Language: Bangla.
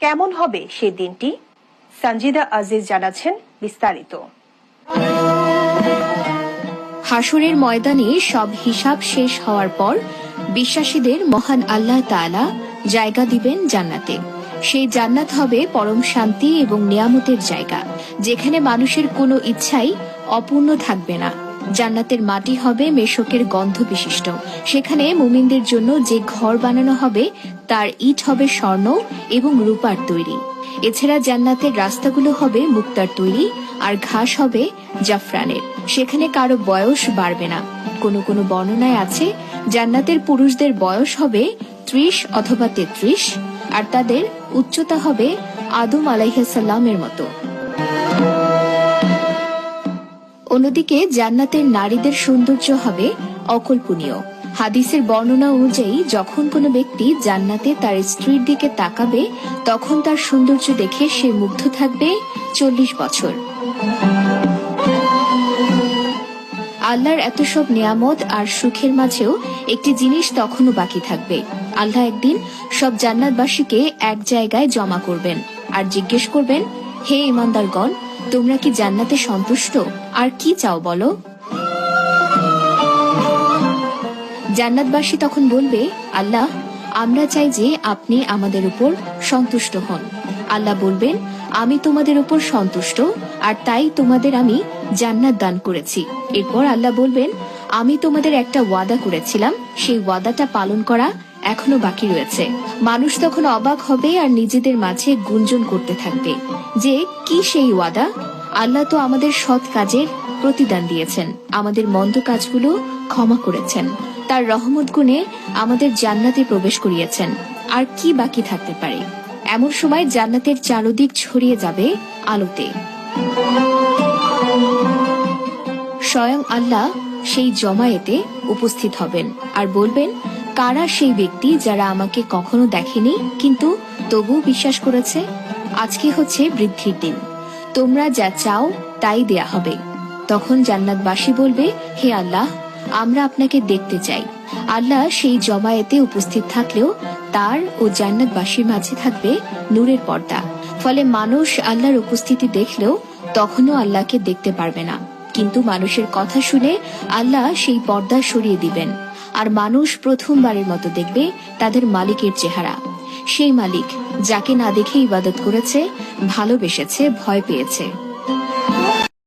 কেমন হবে সেই দিনটি? সঞ্জিদা আজিজ জানাচ্ছেন বিস্তারিত। হাসরের ময়দানে সব হিসাব শেষ হওয়ার পর বিশ্বাসীদের মহান আল্লাহ তাআলা জায়গা দিবেন জান্নাতে। সেই জান্নাত হবে পরম শান্তি এবং নিয়ামতের জায়গা, যেখানে মানুষের কোনো ইচ্ছাই অপূর্ণ থাকবে না। জান্নাতের মাটি হবে মেশকের গন্ধ বিশিষ্ট। সেখানে মুমিনদের জন্য যে ঘর বানানো হবে তার ইট হবে স্বর্ণ এবং রূপার তৈরি। এছাড়া জান্নাতের রাস্তাগুলো হবে মুক্তার তৈরি, আর ঘাস হবে জাফরানের। সেখানে কারো বয়স বাড়বে না। কোনো কোনো বর্ণনায় আছে জান্নাতের পুরুষদের বয়স হবে 30 অথবা 33, আর তাদের উচ্চতা হবে আদম আলাইহিস সালামের মতো। অন্যদিকে জান্নাতের নারীদের সৌন্দর্য হবে অকল্পনীয়। হাদিসের বর্ণনা অনুযায়ী যখন কোনো ব্যক্তি জান্নাতে তার স্ত্রীর দিকে তাকাবে, তখন তার সৌন্দর্য দেখে সে মুগ্ধ থাকবে 40 বছর। আল্লাহর এত সব নিয়ামত আর সুখের মাঝেও একটি জিনিস তখনও বাকি থাকবে। আল্লাহ একদিন সব জান্নাতবাসীকে এক জায়গায় জমা করবেন আর জিজ্ঞেস করবেন, হে ঈমানদারগণ, তোমরা কি জান্নাতে সন্তুষ্ট? আর কি চাও বলো? জান্নাতবাসী তখন বলবে, আল্লাহ, আমরা চাই যে আপনি আমাদের উপর সন্তুষ্ট হন। আল্লাহ বলবেন, আমি তোমাদের উপর সন্তুষ্ট, আর তাই তোমাদের আমি জান্নাত দান করেছি। এরপর আল্লাহ বলবেন, আমি তোমাদের একটা ওয়াদা করেছিলাম, সেই ওয়াদাটা পালন করা এখনো বাকি রয়েছে। মানুষ তখন অবাক হবে আর নিজেদের মাঝে গুঞ্জন করতে থাকবে যে কি সেই ওয়াদা? আল্লাহ তো আমাদের সৎ কাজের প্রতিদান দিয়েছেন, আমাদের মন্দ কাজগুলো ক্ষমা করেছেন, তার রহমত গুণে আমাদের জান্নাতে প্রবেশ করিয়েছেন। আর কি বাকি থাকতে পারে? এমন সময় জান্নাতের চারদিক ছড়িয়ে যাবে আলোতে। স্বয়ং আল্লাহ সেই জমায়েতে উপস্থিত হবেন আর বলবেন, কারা সেই ব্যক্তি যারা আমাকে কখনো দেখেনি কিন্তু তবুও বিশ্বাস করেছে? আজকে হচ্ছে বৃদ্ধির দিন, তোমরা যা চাও তাই দেয়া হবে। তখন জান্নাতবাসী বলবে, হে আল্লাহ, আমরা আপনাকে দেখতে চাই। আল্লাহ সেই জমায়েতে উপস্থিত থাকলেও তার ও জান্নাতবাসীর মাঝে থাকবে নূরের পর্দা। ফলে মানুষ আল্লাহর উপস্থিতি দেখলেও তখনও আল্লাহকে দেখতে পারবে না। কিন্তু মানুষের কথা শুনে আল্লাহ সেই পর্দা সরিয়ে দিবেন, আর মানুষ প্রথমবারের মতো দেখবে তাদের মালিকের চেহারা। সেই মালিক যাকে না দেখে ইবাদত করেছে, ভালোবেসেছে, ভয় পেয়েছে।